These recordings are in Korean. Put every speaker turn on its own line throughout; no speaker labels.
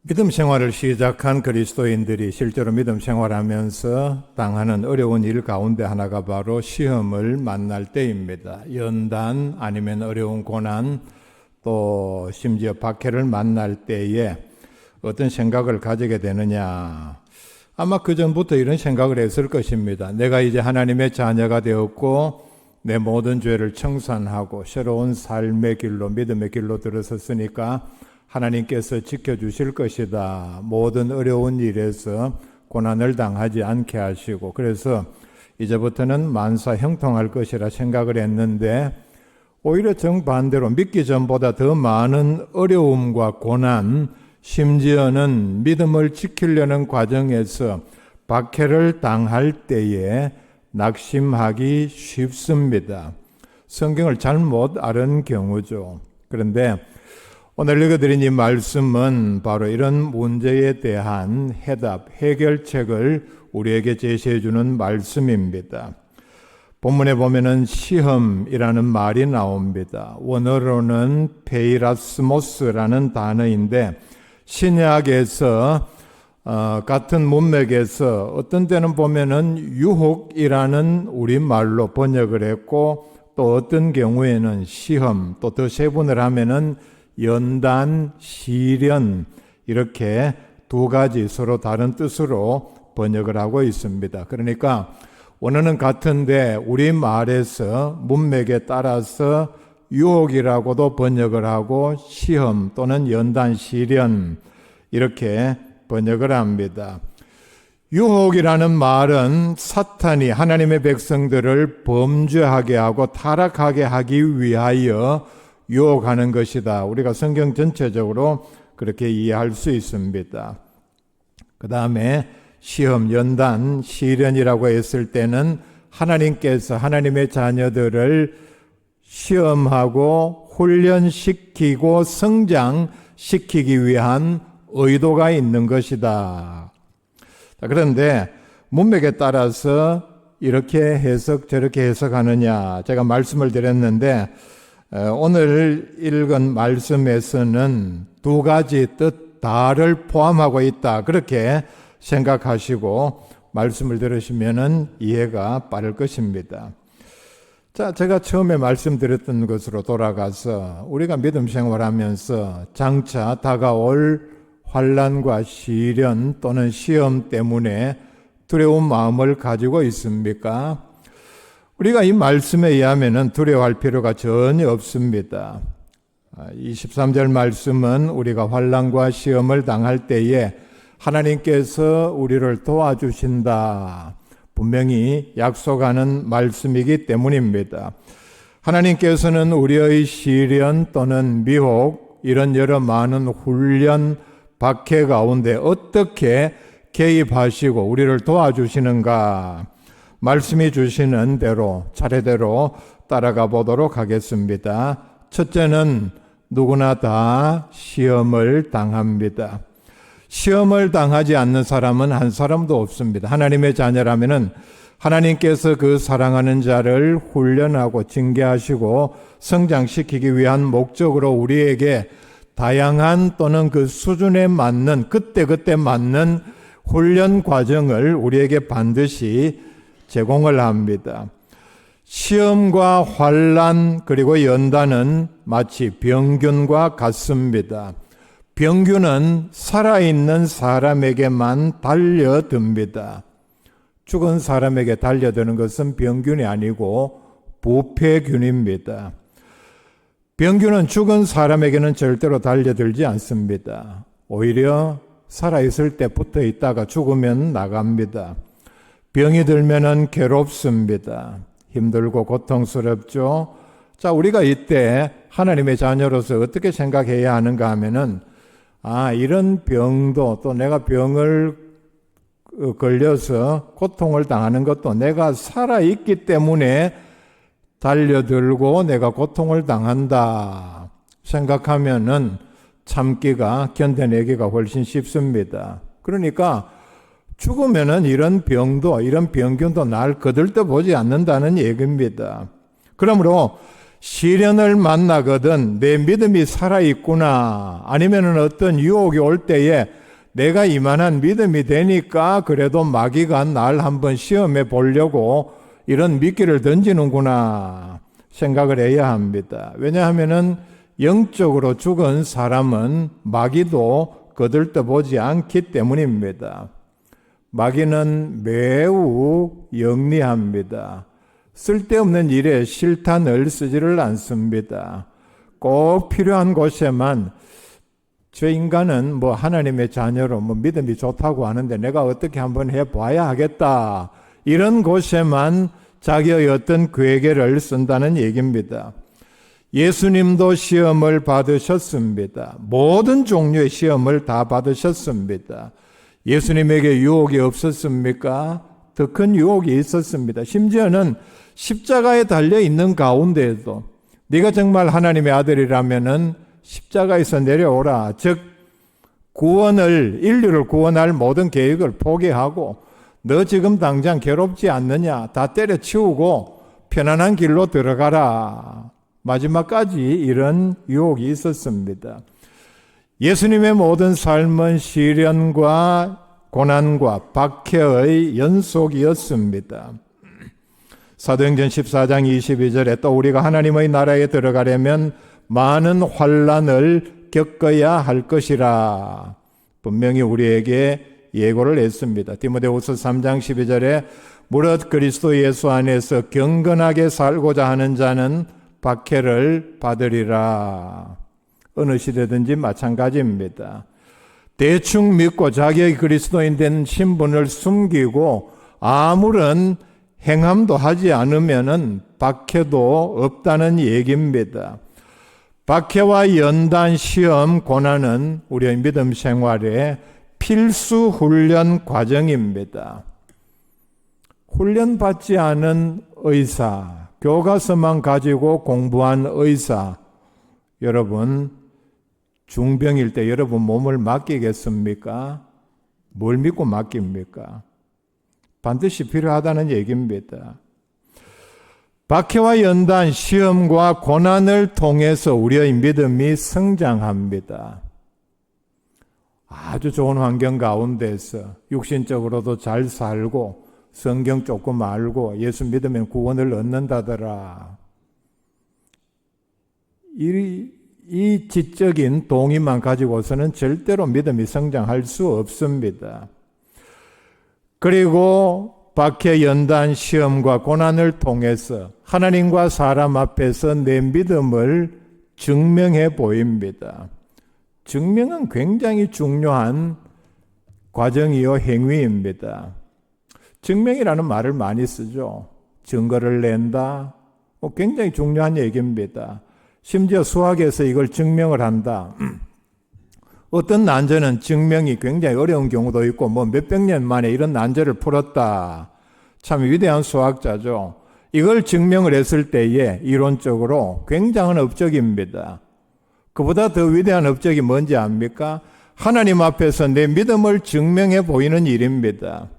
믿음 생활을 시작한 그리스도인들이 실제로 믿음 생활하면서 당하는 어려운 일 가운데 하나가 바로 시험을 만날 때입니다. 연단 아니면 어려운 고난 또 심지어 박해를 만날 때에 어떤 생각을 가지게 되느냐. 아마 그전부터 이런 생각을 했을 것입니다. 내가 이제 하나님의 자녀가 되었고 내 모든 죄를 청산하고 새로운 삶의 길로 믿음의 길로 들어섰으니까 하나님께서 지켜주실 것이다. 모든 어려운 일에서 고난을 당하지 않게 하시고 그래서 이제부터는 만사 형통할 것이라 생각을 했는데 오히려 정반대로 믿기 전보다 더 많은 어려움과 고난, 심지어는 믿음을 지키려는 과정에서 박해를 당할 때에 낙심하기 쉽습니다. 성경을 잘못 아는 경우죠. 그런데 오늘 읽어드린 이 말씀은 바로 이런 문제에 대한 해답, 해결책을 우리에게 제시해 주는 말씀입니다. 본문에 보면은 시험이라는 말이 나옵니다. 원어로는 페이라스모스라는 단어인데 신약에서 같은 문맥에서 어떤 때는 보면은 유혹이라는 우리말로 번역을 했고 또 어떤 경우에는 시험, 또 더 세분을 하면은 연단, 시련 이렇게 두 가지 서로 다른 뜻으로 번역을 하고 있습니다. 그러니까 원어는 같은데 우리말에서 문맥에 따라서 유혹이라고도 번역을 하고 시험 또는 연단, 시련 이렇게 번역을 합니다. 유혹이라는 말은 사탄이 하나님의 백성들을 범죄하게 하고 타락하게 하기 위하여 유혹하는 것이다. 우리가 성경 전체적으로 그렇게 이해할 수 있습니다. 그 다음에 시험, 연단, 시련이라고 했을 때는 하나님께서 하나님의 자녀들을 시험하고 훈련시키고 성장시키기 위한 의도가 있는 것이다. 그런데 문맥에 따라서 이렇게 해석 저렇게 해석하느냐 제가 말씀을 드렸는데 오늘 읽은 말씀에서는 두 가지 뜻 다를 포함하고 있다. 그렇게 생각하시고 말씀을 들으시면 이해가 빠를 것입니다. 자, 제가 처음에 말씀드렸던 것으로 돌아가서 우리가 믿음 생활하면서 장차 다가올 환난과 시련 또는 시험 때문에 두려운 마음을 가지고 있습니까? 우리가 이 말씀에 의하면 두려워할 필요가 전혀 없습니다. 23절 말씀은 우리가 환난과 시험을 당할 때에 하나님께서 우리를 도와주신다. 분명히 약속하는 말씀이기 때문입니다. 하나님께서는 우리의 시련 또는 미혹 이런 여러 많은 훈련, 박해 가운데 어떻게 개입하시고 우리를 도와주시는가? 말씀이 주시는 대로 차례대로 따라가 보도록 하겠습니다. 첫째는 누구나 다 시험을 당합니다. 시험을 당하지 않는 사람은 한 사람도 없습니다. 하나님의 자녀라면은 하나님께서 그 사랑하는 자를 훈련하고 징계하시고 성장시키기 위한 목적으로 우리에게 다양한 또는 그 수준에 맞는 그때 맞는 훈련 과정을 우리에게 반드시 제공을 합니다. 시험과 환난 그리고 연단은 마치 병균과 같습니다. 병균은 살아있는 사람에게만 달려듭니다. 죽은 사람에게 달려드는 것은 병균이 아니고 부패균입니다. 병균은 죽은 사람에게는 절대로 달려들지 않습니다. 오히려 살아있을 때 붙어 있다가 죽으면 나갑니다. 병이 들면은 괴롭습니다. 힘들고 고통스럽죠. 자, 우리가 이때 하나님의 자녀로서 어떻게 생각해야 하는가 하면은 이런 병도 또 내가 병을 걸려서 고통을 당하는 것도 내가 살아있기 때문에 달려들고 내가 고통을 당한다 생각하면은 참기가 견뎌내기가 훨씬 쉽습니다. 그러니까 죽으면은 이런 병균도 날 거들떠 보지 않는다는 얘기입니다. 그러므로 시련을 만나거든 내 믿음이 살아있구나, 아니면 어떤 유혹이 올 때에 내가 이만한 믿음이 되니까 그래도 마귀가 날 한번 시험해 보려고 이런 미끼를 던지는구나 생각을 해야 합니다. 왜냐하면 영적으로 죽은 사람은 마귀도 거들떠보지 않기 때문입니다. 마귀는 매우 영리합니다. 쓸데없는 일에 실탄을 쓰지를 않습니다. 꼭 필요한 곳에만, 저 인간은 하나님의 자녀로 믿음이 좋다고 하는데 내가 어떻게 한번 해봐야 하겠다, 이런 곳에만 자기의 어떤 괴계를 쓴다는 얘기입니다. 예수님도 시험을 받으셨습니다. 모든 종류의 시험을 다 받으셨습니다. 예수님에게 유혹이 없었습니까? 더 큰 유혹이 있었습니다. 심지어는 십자가에 달려 있는 가운데에도 네가 정말 하나님의 아들이라면은 십자가에서 내려오라. 즉 인류를 구원할 모든 계획을 포기하고 너 지금 당장 괴롭지 않느냐, 다 때려치우고 편안한 길로 들어가라. 마지막까지 이런 유혹이 있었습니다. 예수님의 모든 삶은 시련과 고난과 박해의 연속이었습니다. 사도행전 14장 22절에 또 우리가 하나님의 나라에 들어가려면 많은 환난을 겪어야 할 것이라 분명히 우리에게 예고를 했습니다. 디모데후서 3장 12절에 무릇 그리스도 예수 안에서 경건하게 살고자 하는 자는 박해를 받으리라. 어느 시대든지 마찬가지입니다. 대충 믿고 자기의 그리스도인 된 신분을 숨기고 아무런 행함도 하지 않으면은 박해도 없다는 얘기입니다. 박해와 연단, 시험, 고난은 우리의 믿음 생활의 필수 훈련 과정입니다. 훈련받지 않은 의사, 교과서만 가지고 공부한 의사, 여러분 중병일 때 여러분 몸을 맡기겠습니까? 뭘 믿고 맡깁니까? 반드시 필요하다는 얘기입니다. 박해와 연단, 시험과 고난을 통해서 우리의 믿음이 성장합니다. 아주 좋은 환경 가운데서 육신적으로도 잘 살고 성경 조금 알고 예수 믿으면 구원을 얻는다더라. 이 지적인 동의만 가지고서는 절대로 믿음이 성장할 수 없습니다. 그리고 박해, 연단, 시험과 고난을 통해서 하나님과 사람 앞에서 내 믿음을 증명해 보입니다. 증명은 굉장히 중요한 과정이요 행위입니다. 증명이라는 말을 많이 쓰죠. 증거를 낸다. 굉장히 중요한 얘기입니다. 심지어 수학에서 이걸 증명을 한다. 어떤 난제는 증명이 굉장히 어려운 경우도 있고 몇백 년 만에 이런 난제를 풀었다. 참 위대한 수학자죠. 이걸 증명을 했을 때에 이론적으로 굉장한 업적입니다. 그보다 더 위대한 업적이 뭔지 압니까? 하나님 앞에서 내 믿음을 증명해 보이는 일입니다.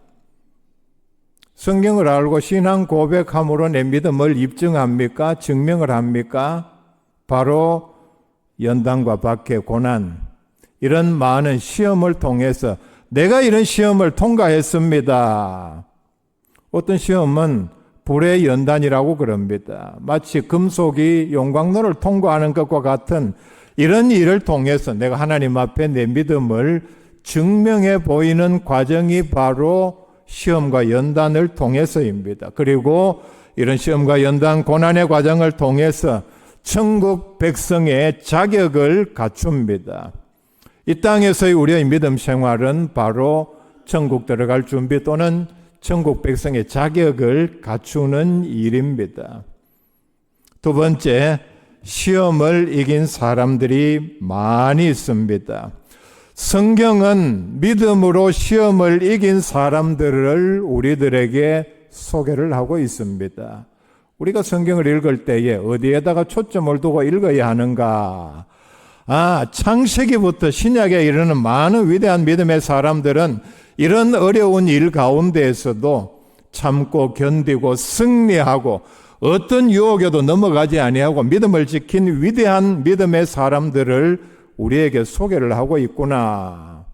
성경을 알고 신앙 고백함으로 내 믿음을 입증합니까? 증명을 합니까? 바로 연단과 박해, 고난, 이런 많은 시험을 통해서 내가 이런 시험을 통과했습니다. 어떤 시험은 불의 연단이라고 그럽니다. 마치 금속이 용광로를 통과하는 것과 같은 이런 일을 통해서 내가 하나님 앞에 내 믿음을 증명해 보이는 과정이 바로 시험과 연단을 통해서입니다. 그리고 이런 시험과 연단, 고난의 과정을 통해서 천국 백성의 자격을 갖춥니다. 이 땅에서의 우리의 믿음 생활은 바로 천국 들어갈 준비 또는 천국 백성의 자격을 갖추는 일입니다. 두 번째, 시험을 이긴 사람들이 많이 있습니다. 성경은 믿음으로 시험을 이긴 사람들을 우리들에게 소개를 하고 있습니다. 우리가 성경을 읽을 때에 어디에다가 초점을 두고 읽어야 하는가? 창세기부터 신약에 이르는 많은 위대한 믿음의 사람들은 이런 어려운 일 가운데에서도 참고 견디고 승리하고 어떤 유혹에도 넘어가지 아니하고 믿음을 지킨 위대한 믿음의 사람들을 우리에게 소개를 하고 있구나.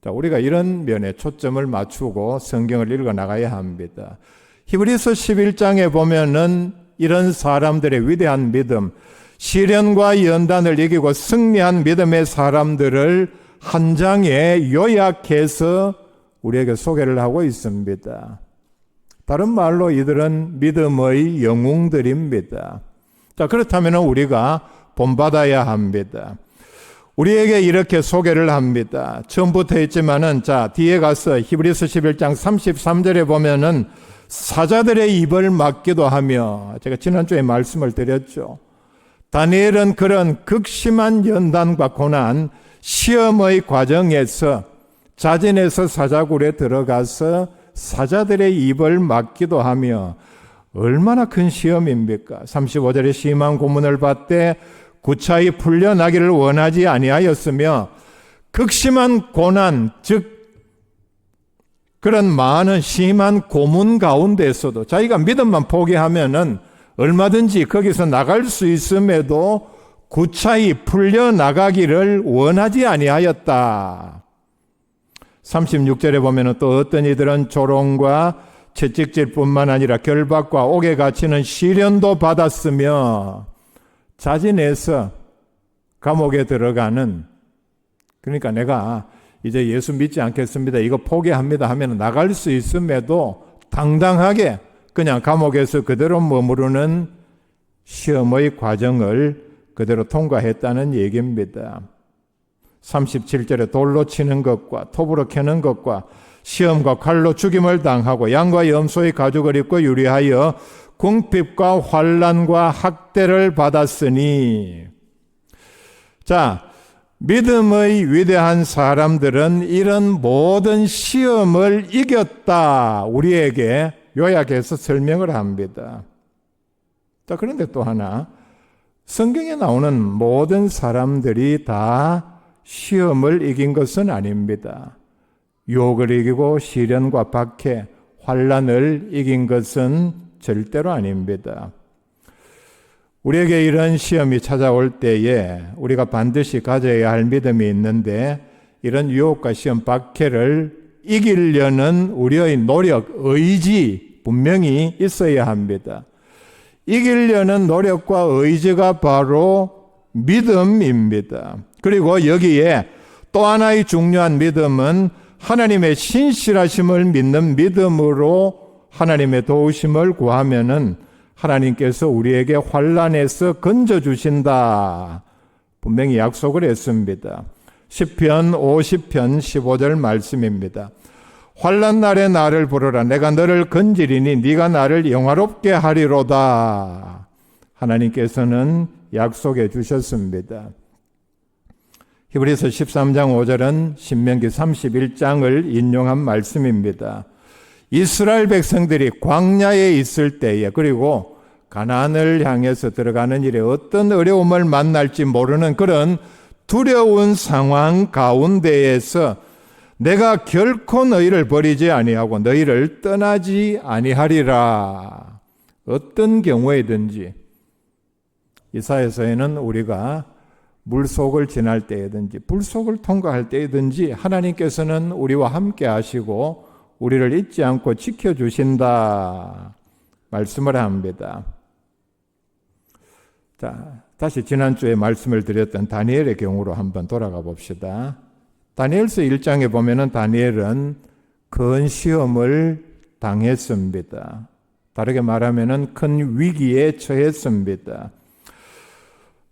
자, 우리가 이런 면에 초점을 맞추고 성경을 읽어 나가야 합니다. 히브리서 11장에 보면은 이런 사람들의 위대한 믿음, 시련과 연단을 이기고 승리한 믿음의 사람들을 한 장에 요약해서 우리에게 소개를 하고 있습니다. 다른 말로 이들은 믿음의 영웅들입니다. 자, 그렇다면 우리가 본받아야 합니다. 우리에게 이렇게 소개를 합니다. 처음부터 했지만은, 자, 뒤에 가서 히브리서 11장 33절에 보면은 사자들의 입을 막기도 하며, 제가 지난주에 말씀을 드렸죠. 다니엘은 그런 극심한 연단과 고난, 시험의 과정에서 자진해서 사자굴에 들어가서 사자들의 입을 막기도 하며, 얼마나 큰 시험입니까? 35절에 심한 고문을 받되 구차히 풀려나기를 원하지 아니하였으며, 극심한 고난, 즉 그런 많은 심한 고문 가운데서도 자기가 믿음만 포기하면은 얼마든지 거기서 나갈 수 있음에도 구차히 풀려나가기를 원하지 아니하였다. 36절에 보면은 또 어떤 이들은 조롱과 채찍질뿐만 아니라 결박과 옥에 갇히는 시련도 받았으며, 자진해서 감옥에 들어가는, 그러니까 내가 이제 예수 믿지 않겠습니다, 이거 포기합니다 하면 나갈 수 있음에도 당당하게 그냥 감옥에서 그대로 머무르는 시험의 과정을 그대로 통과했다는 얘기입니다. 37절에 돌로 치는 것과 톱으로 캐는 것과 시험과 칼로 죽임을 당하고 양과 염소의 가죽을 입고 유리하여 궁핍과 환난과 학대를 받았으니. 자, 믿음의 위대한 사람들은 이런 모든 시험을 이겼다, 우리에게 요약해서 설명을 합니다. 자, 그런데 또 하나, 성경에 나오는 모든 사람들이 다 시험을 이긴 것은 아닙니다. 유혹을 이기고 시련과 박해, 환난을 이긴 것은 절대로 아닙니다. 우리에게 이런 시험이 찾아올 때에 우리가 반드시 가져야 할 믿음이 있는데, 이런 유혹과 시험, 박해를 이기려는 우리의 노력, 의지 분명히 있어야 합니다. 이기려는 노력과 의지가 바로 믿음입니다. 그리고 여기에 또 하나의 중요한 믿음은 하나님의 신실하심을 믿는 믿음으로 하나님의 도우심을 구하면은 하나님께서 우리에게 환난에서 건져주신다, 분명히 약속을 했습니다. 시편 50편 15절 말씀입니다. 환난 날에 나를 부르라. 내가 너를 건지리니 네가 나를 영화롭게 하리로다. 하나님께서는 약속해 주셨습니다. 히브리서 13장 5절은 신명기 31장을 인용한 말씀입니다. 이스라엘 백성들이 광야에 있을 때에, 그리고 가나안을 향해서 들어가는 일에 어떤 어려움을 만날지 모르는 그런 두려운 상황 가운데에서 내가 결코 너희를 버리지 아니하고 너희를 떠나지 아니하리라. 어떤 경우에든지, 이사야서에는 우리가 물속을 지날 때든지 불속을 통과할 때든지 하나님께서는 우리와 함께 하시고 우리를 잊지 않고 지켜주신다 말씀을 합니다. 자, 다시 지난주에 말씀을 드렸던 다니엘의 경우로 한번 돌아가 봅시다. 다니엘서 1장에 보면은 다니엘은 큰 시험을 당했습니다. 다르게 말하면은 큰 위기에 처했습니다.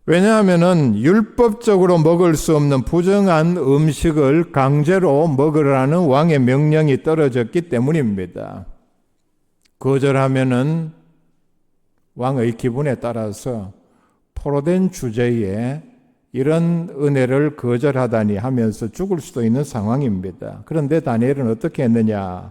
왜냐하면은 율법적으로 먹을 수 없는 부정한 음식을 강제로 먹으라는 왕의 명령이 떨어졌기 때문입니다. 거절하면은 왕의 기분에 따라서 포로된 주제에 이런 은혜를 거절하다니 하면서 죽을 수도 있는 상황입니다. 그런데 다니엘은 어떻게 했느냐?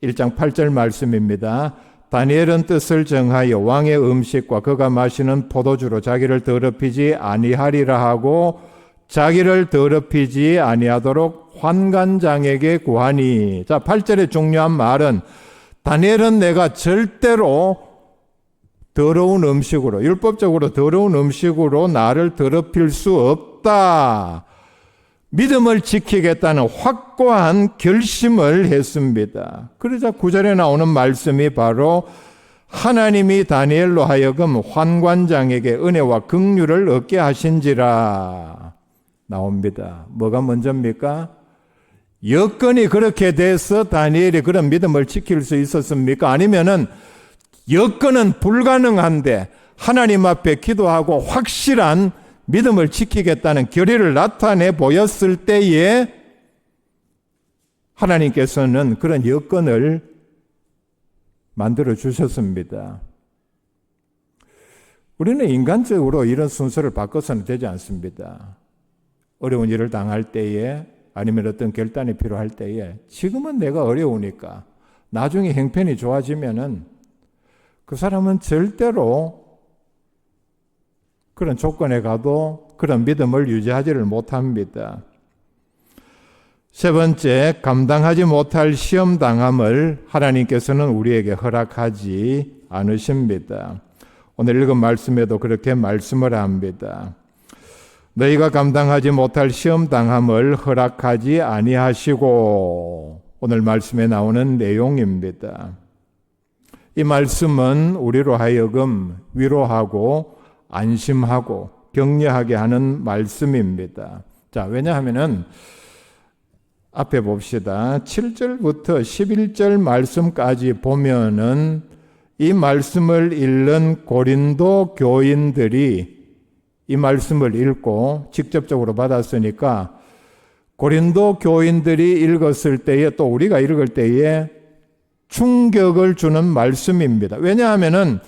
1장 8절 말씀입니다. 다니엘은 뜻을 정하여 왕의 음식과 그가 마시는 포도주로 자기를 더럽히지 아니하리라 하고 자기를 더럽히지 아니하도록 환관장에게 구하니. 자, 8절의 중요한 말은 다니엘은 내가 절대로 더러운 음식으로, 율법적으로 더러운 음식으로 나를 더럽힐 수 없다. 믿음을 지키겠다는 확고한 결심을 했습니다. 그러자 9절에 나오는 말씀이 바로 하나님이 다니엘로 하여금 환관장에게 은혜와 긍휼을 얻게 하신지라 나옵니다. 뭐가 먼저입니까? 여건이 그렇게 돼서 다니엘이 그런 믿음을 지킬 수 있었습니까? 아니면은 여건은 불가능한데 하나님 앞에 기도하고 확실한 믿음을 지키겠다는 결의를 나타내 보였을 때에 하나님께서는 그런 여건을 만들어 주셨습니다. 우리는 인간적으로 이런 순서를 바꿔서는 되지 않습니다. 어려운 일을 당할 때에 아니면 어떤 결단이 필요할 때에 지금은 내가 어려우니까 나중에 형편이 좋아지면은 그 사람은 절대로 그런 조건에 가도 그런 믿음을 유지하지를 못합니다. 세 번째, 감당하지 못할 시험 당함을 하나님께서는 우리에게 허락하지 않으십니다. 오늘 읽은 말씀에도 그렇게 말씀을 합니다. 너희가 감당하지 못할 시험 당함을 허락하지 아니하시고, 오늘 말씀에 나오는 내용입니다. 이 말씀은 우리로 하여금 위로하고 안심하고 격려하게 하는 말씀입니다. 자, 왜냐하면은 앞에 봅시다. 7절부터 11절 말씀까지 보면은 이 말씀을 읽는 고린도 교인들이 이 말씀을 읽고 직접적으로 받았으니까 고린도 교인들이 읽었을 때에 또 우리가 읽을 때에 충격을 주는 말씀입니다. 왜냐하면은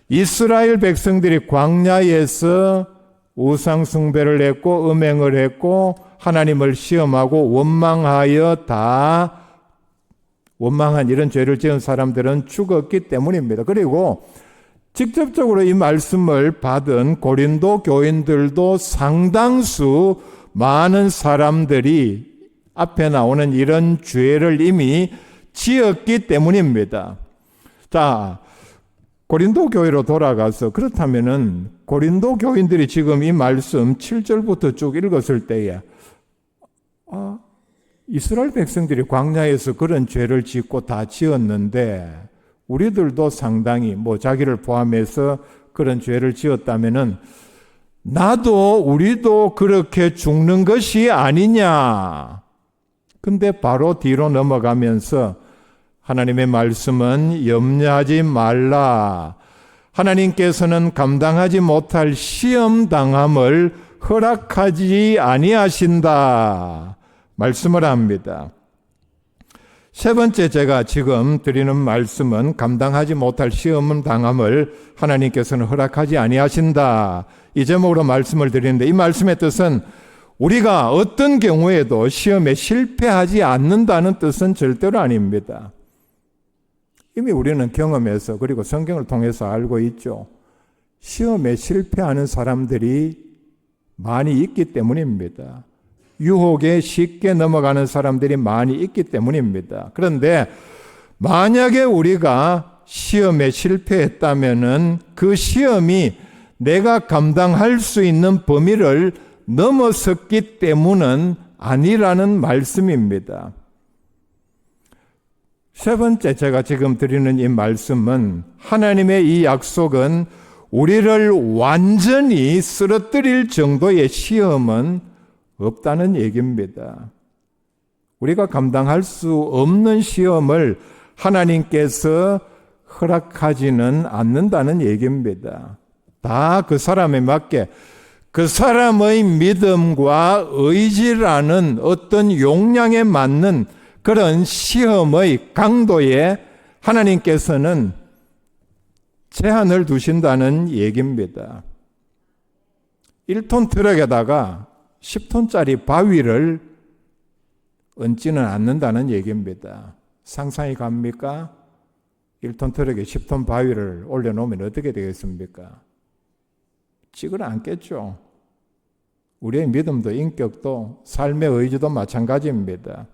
이스라엘 백성들이 광야에서 우상 숭배를 했고 음행을 했고 하나님을 시험하고 원망하여 다 원망한 이런 죄를 지은 사람들은 죽었기 때문입니다. 그리고 직접적으로 이 말씀을 받은 고린도 교인들도 상당수 많은 사람들이 앞에 나오는 이런 죄를 이미 지었기 때문입니다. 자, 고린도 교회로 돌아가서 그렇다면은 고린도 교인들이 지금 이 말씀 7절부터 쭉 읽었을 때에 이스라엘 백성들이 광야에서 그런 죄를 짓고 다 지었는데 우리들도 상당히 자기를 포함해서 그런 죄를 지었다면은 나도 우리도 그렇게 죽는 것이 아니냐. 근데 바로 뒤로 넘어가면서 하나님의 말씀은 염려하지 말라. 하나님께서는 감당하지 못할 시험 당함을 허락하지 아니하신다. 말씀을 합니다. 세 번째 제가 지금 드리는 말씀은 감당하지 못할 시험 당함을 하나님께서는 허락하지 아니하신다. 이 제목으로 말씀을 드리는데 이 말씀의 뜻은 우리가 어떤 경우에도 시험에 실패하지 않는다는 뜻은 절대로 아닙니다. 이미 우리는 경험해서 그리고 성경을 통해서 알고 있죠. 시험에 실패하는 사람들이 많이 있기 때문입니다. 유혹에 쉽게 넘어가는 사람들이 많이 있기 때문입니다. 그런데 만약에 우리가 시험에 실패했다면은 그 시험이 내가 감당할 수 있는 범위를 넘어섰기 때문은 아니라는 말씀입니다. 세 번째 제가 지금 드리는 이 말씀은 하나님의 이 약속은 우리를 완전히 쓰러뜨릴 정도의 시험은 없다는 얘기입니다. 우리가 감당할 수 없는 시험을 하나님께서 허락하지는 않는다는 얘기입니다. 다 그 사람에 맞게 그 사람의 믿음과 의지라는 어떤 용량에 맞는 그런 시험의 강도에 하나님께서는 제한을 두신다는 얘기입니다. 1톤 트럭에다가 10톤짜리 바위를 얹지는 않는다는 얘기입니다. 상상이 갑니까? 1톤 트럭에 10톤 바위를 올려놓으면 어떻게 되겠습니까? 찍을 않겠죠. 우리의 믿음도 인격도 삶의 의지도 마찬가지입니다.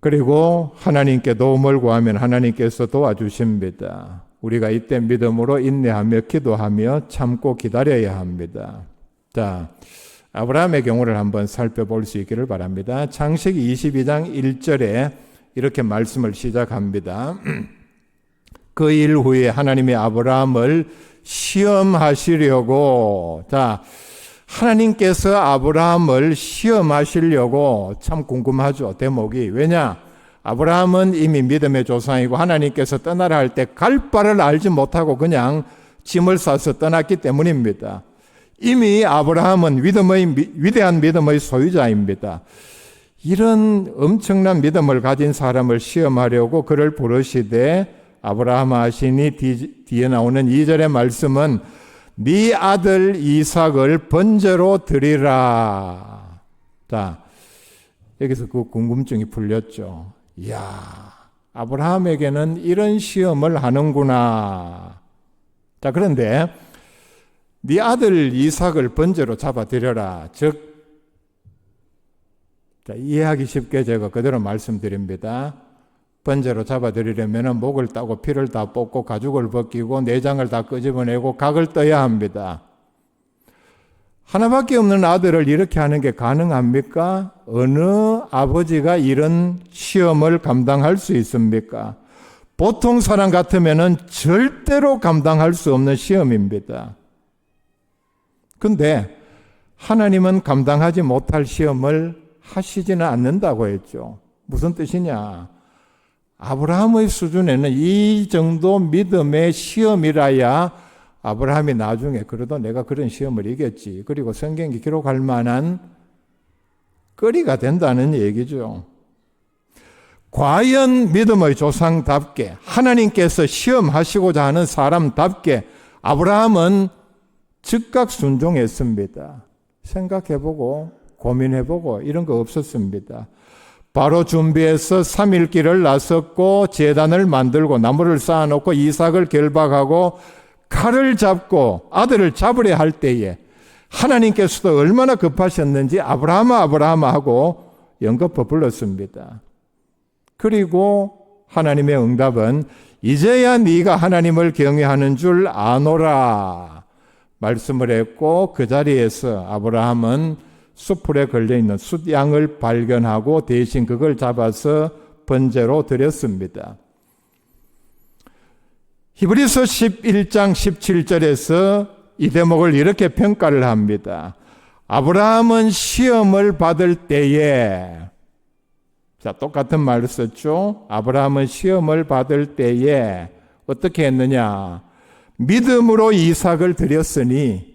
그리고 하나님께 도움을 구하면 하나님께서 도와주십니다. 우리가 이때 믿음으로 인내하며 기도하며 참고 기다려야 합니다. 자, 아브라함의 경우를 한번 살펴볼 수 있기를 바랍니다. 창세기 22장 1절에 이렇게 말씀을 시작합니다. 그 일 후에 하나님이 아브라함을 시험하시려고, 자, 하나님께서 아브라함을 시험하시려고, 참 궁금하죠, 대목이. 왜냐? 아브라함은 이미 믿음의 조상이고 하나님께서 떠나라 할 때 갈 바를 알지 못하고 그냥 짐을 싸서 떠났기 때문입니다. 이미 아브라함은 위대한 믿음의 소유자입니다. 이런 엄청난 믿음을 가진 사람을 시험하려고 그를 부르시되, 아브라함 하시니 뒤에 나오는 2절의 말씀은 네 아들 이삭을 번제로 드리라. 자, 여기서 그 궁금증이 풀렸죠. 이야, 아브라함에게는 이런 시험을 하는구나. 자, 그런데 네 아들 이삭을 번제로 잡아드려라. 즉, 자, 이해하기 쉽게 제가 그대로 말씀드립니다. 번제로 잡아드리려면 목을 따고 피를 다 뽑고 가죽을 벗기고 내장을 다 끄집어내고 각을 떠야 합니다. 하나밖에 없는 아들을 이렇게 하는 게 가능합니까? 어느 아버지가 이런 시험을 감당할 수 있습니까? 보통 사람 같으면 절대로 감당할 수 없는 시험입니다. 근데 하나님은 감당하지 못할 시험을 하시지는 않는다고 했죠. 무슨 뜻이냐? 아브라함의 수준에는 이 정도 믿음의 시험이라야 아브라함이 나중에 그래도 내가 그런 시험을 이겼지. 그리고 성경에 기록할 만한 거리가 된다는 얘기죠. 과연 믿음의 조상답게 하나님께서 시험하시고자 하는 사람답게 아브라함은 즉각 순종했습니다. 생각해보고 고민해보고 이런 거 없었습니다. 바로 준비해서 3일 길을 나섰고 제단을 만들고 나무를 쌓아놓고 이삭을 결박하고 칼을 잡고 아들을 잡으려 할 때에 하나님께서도 얼마나 급하셨는지 아브라함아 아브라함아 하고 연거푸 불렀습니다. 그리고 하나님의 응답은 이제야 네가 하나님을 경외하는 줄 아노라 말씀을 했고, 그 자리에서 아브라함은 수풀에 걸려있는 숫양을 발견하고 대신 그걸 잡아서 번제로 드렸습니다. 히브리서 11장 17절에서 이 대목을 이렇게 평가를 합니다. 아브라함은 시험을 받을 때에, 자, 똑같은 말을 썼죠. 아브라함은 시험을 받을 때에 어떻게 했느냐? 믿음으로 이삭을 드렸으니,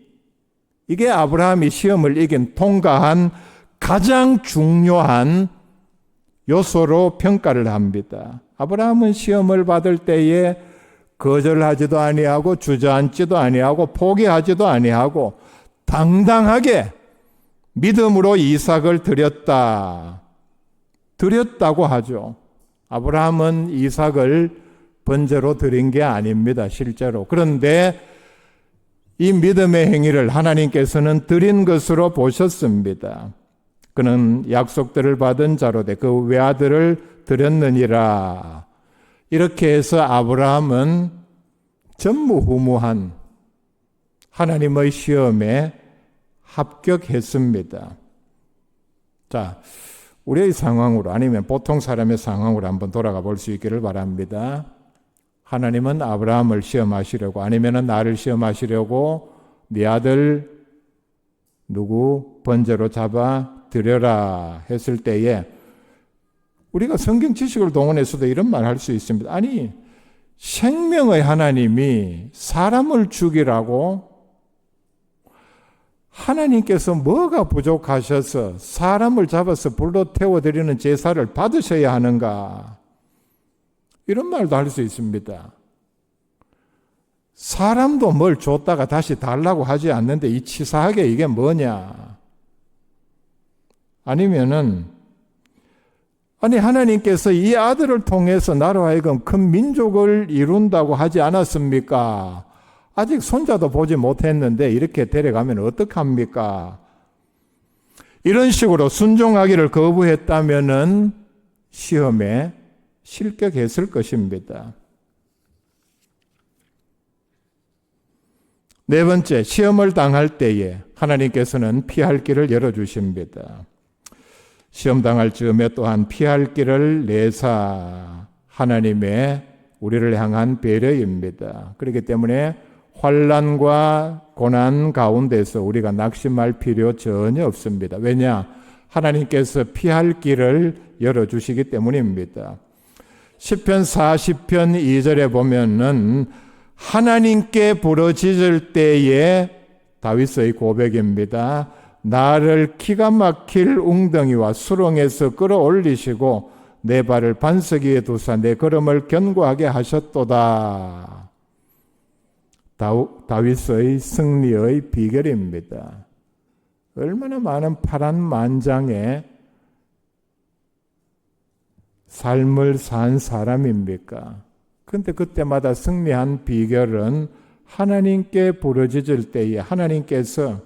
이게 아브라함이 시험을 이긴 통과한 가장 중요한 요소로 평가를 합니다. 아브라함은 시험을 받을 때에 거절하지도 아니하고 주저앉지도 아니하고 포기하지도 아니하고 당당하게 믿음으로 이삭을 드렸다고 하죠. 아브라함은 이삭을 번제로 드린 게 아닙니다, 실제로. 그런데 이 믿음의 행위를 하나님께서는 드린 것으로 보셨습니다. 그는 약속들을 받은 자로 돼 그 외아들을 드렸느니라. 이렇게 해서 아브라함은 전무후무한 하나님의 시험에 합격했습니다. 자, 우리의 상황으로 아니면 보통 사람의 상황으로 한번 돌아가 볼 수 있기를 바랍니다. 하나님은 아브라함을 시험하시려고, 아니면 나를 시험하시려고 네 아들 누구 번제로 잡아 드려라 했을 때에 우리가 성경 지식을 동원해서도 이런 말 할 수 있습니다. 아니, 생명의 하나님이 사람을 죽이라고 하나님께서 뭐가 부족하셔서 사람을 잡아서 불로 태워드리는 제사를 받으셔야 하는가? 이런 말도 할 수 있습니다. 사람도 뭘 줬다가 다시 달라고 하지 않는데 이 치사하게 이게 뭐냐? 아니면은 아니 하나님께서 이 아들을 통해서 나로 하여금 큰 민족을 이룬다고 하지 않았습니까? 아직 손자도 보지 못했는데 이렇게 데려가면 어떡합니까? 이런 식으로 순종하기를 거부했다면은 시험에 실격했을 것입니다. 네 번째, 시험을 당할 때에 하나님께서는 피할 길을 열어주십니다. 시험 당할 즈음에 또한 피할 길을 내사 하나님의 우리를 향한 배려입니다. 그렇기 때문에 환난과 고난 가운데서 우리가 낙심할 필요 전혀 없습니다. 왜냐? 하나님께서 피할 길을 열어주시기 때문입니다. 시편 40편 2절에 보면은 하나님께 부르짖을 때에 다윗의 고백입니다. 나를 기가 막힐 웅덩이와 수렁에서 끌어올리시고 내 발을 반석 위에 두사 내 걸음을 견고하게 하셨도다. 다윗의 승리의 비결입니다. 얼마나 많은 파란만장의 삶을 산 사람입니까? 그런데 그때마다 승리한 비결은 하나님께 부르짖을 때에 하나님께서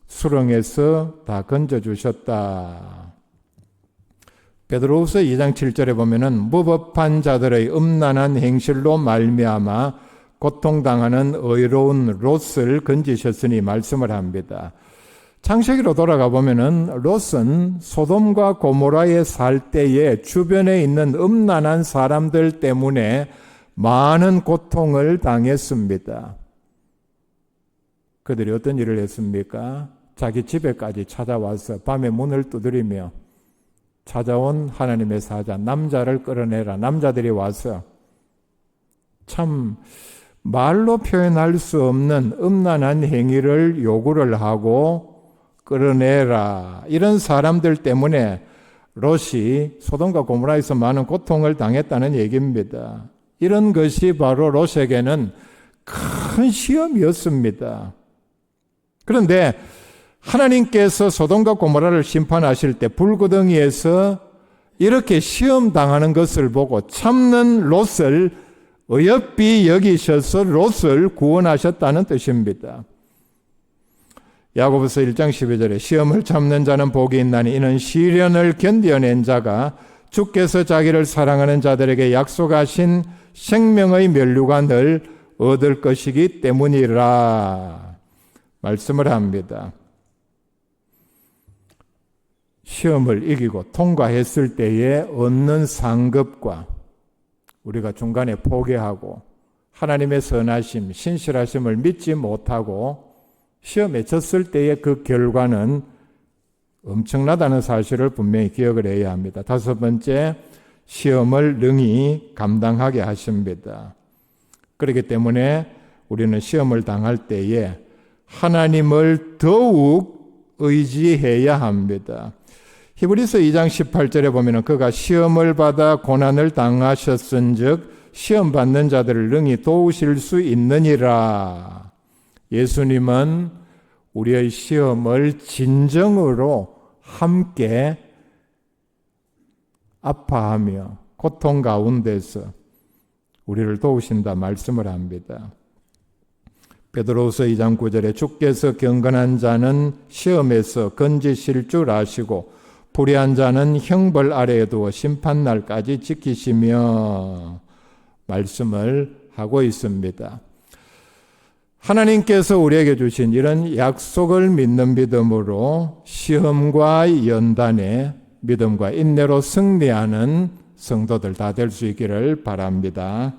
수렁에서 다 건져주셨다. 베드로후서 2장 7절에 보면은 무법한 자들의 음란한 행실로 말미암아 고통당하는 의로운 롯을 건지셨으니 말씀을 합니다. 창세기로 돌아가 보면은 롯은 소돔과 고모라에 살 때에 주변에 있는 음란한 사람들 때문에 많은 고통을 당했습니다. 그들이 어떤 일을 했습니까? 자기 집에까지 찾아와서 밤에 문을 두드리며 찾아온 하나님의 사자 남자를 끌어내라. 남자들이 와서 참 말로 표현할 수 없는 음란한 행위를 요구를 하고 끌어내라. 이런 사람들 때문에 롯이 소돔과 고모라에서 많은 고통을 당했다는 얘기입니다. 이런 것이 바로 롯에게는 큰 시험이었습니다. 그런데 하나님께서 소돔과 고모라를 심판하실 때 불구덩이에서 이렇게 시험 당하는 것을 보고 참는 롯을 어여삐 여기셔서 롯을 구원하셨다는 뜻입니다. 야고보서 1장 12절에 시험을 참는 자는 복이 있나니 이는 시련을 견뎌낸 자가 주께서 자기를 사랑하는 자들에게 약속하신 생명의 면류관을 얻을 것이기 때문이라 말씀을 합니다. 시험을 이기고 통과했을 때에 얻는 상급과 우리가 중간에 포기하고 하나님의 선하심, 신실하심을 믿지 못하고 시험에 졌을 때의 그 결과는 엄청나다는 사실을 분명히 기억을 해야 합니다. 다섯 번째, 시험을 능히 감당하게 하십니다. 그렇기 때문에 우리는 시험을 당할 때에 하나님을 더욱 의지해야 합니다. 히브리서 2장 18절에 보면 그가 시험을 받아 고난을 당하셨은즉 시험 받는 자들을 능히 도우실 수 있느니라. 예수님은 우리의 시험을 진정으로 함께 아파하며 고통 가운데서 우리를 도우신다 말씀을 합니다. 베드로후서 2장 9절에 주께서 경건한 자는 시험에서 건지실 줄 아시고 불의한 자는 형벌 아래에 두어 심판날까지 지키시며 말씀을 하고 있습니다. 하나님께서 우리에게 주신 이런 약속을 믿는 믿음으로 시험과 연단에 믿음과 인내로 승리하는 성도들 다 될 수 있기를 바랍니다.